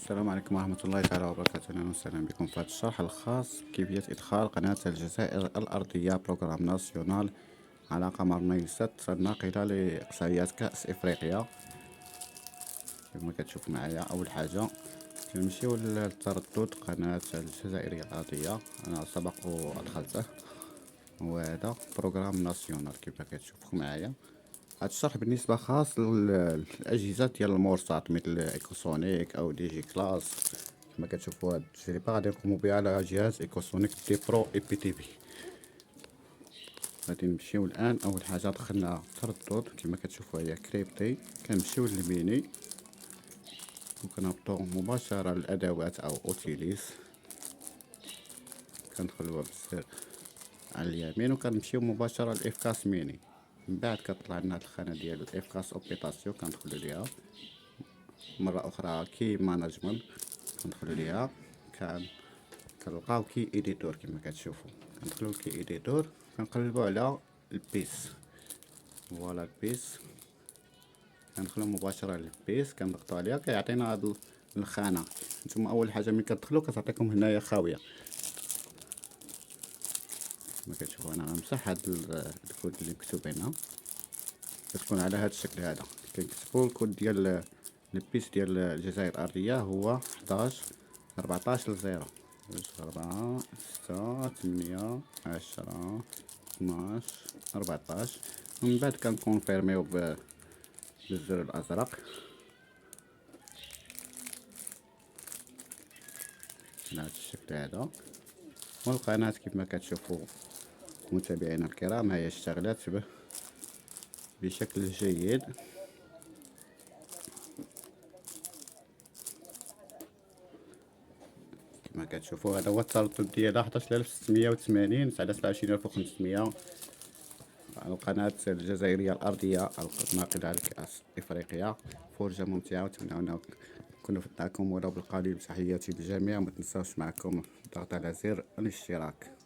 السلام عليكم ورحمة الله تعالى وبركاته. أهلا وسهلا بكم في هذا الشرح الخاص بكيفية إدخال قناة الجزائر الأرضية بروغرام ناسيونال على قمر نيسات الناقلة لإقصائيات كأس إفريقيا. كما كتشوف معايا أول حاجة كنمشيو للتردد قناة الجزائرية الأرضية، أنا سبق وأدخلته، وهذا بروغرام ناسيونال كما كتشوفوا معايا. هاد الشرح بالنسبة خاص للأجهزة ديال المورسات مثل إيكوسونيك أو دي جي كلاس. كما كتشوفوا هاد التجربة غادي نقومو بها على جهاز إيكوسونيك دي برو إي بي تي في. غادي نمشيو الآن، أول حاجة دخلنا تردد كما كتشوفوا هي كريبتي، كنمشيو للميني وكنهبطو مباشرة للأدوات أو أوتيليس، كندخلوها بالزر على اليمين وكنمشيو مباشرة لإفكاس ميني. من بعد كتطلع لنا هاد الخانة ديال إفكاس أوبيتاسيون كندخلو ليها. مرة أخرى كي مانجمنت كندخلو ليها، كنلقاو كي إيديتور كما كتشوفوا، كندخلو لكي إيديتور كنقلبو على البيس. فوالا البيس، كندخلو مباشرة للبيس كنضغطو عليها كيعطينا هاد الخانة. نتوما أول حاجة ملي كتدخلو كتعطيكم هنايا خاوية كما كتشوفوا. أنا غنمسح هاد الكود اللي مكتوب هنا، كتكون على هاد الشكل هذا. كنكتبو الكود ديال البيس ديال الجزائر الأرضية هو 11 14 0 4 6 8 10 12 14. ومن بعد كنكونفيرميو بالزر الأزرق على هاد الشكل هذا. والقناة كما كتشوفوا متابعينا الكرام هي اشتغلت بشكل جيد. كما كتشوفوا هذا هو التردد ديالها 11680 29500 على القناة الجزائرية الأرضية الناقلة لكأس إفريقيا. فرجة ممتعة وتمنعنا نكون فتناكم ولو بالقليل. تحياتي للجميع، ومتنساوش معكم الضغط على زر الاشتراك.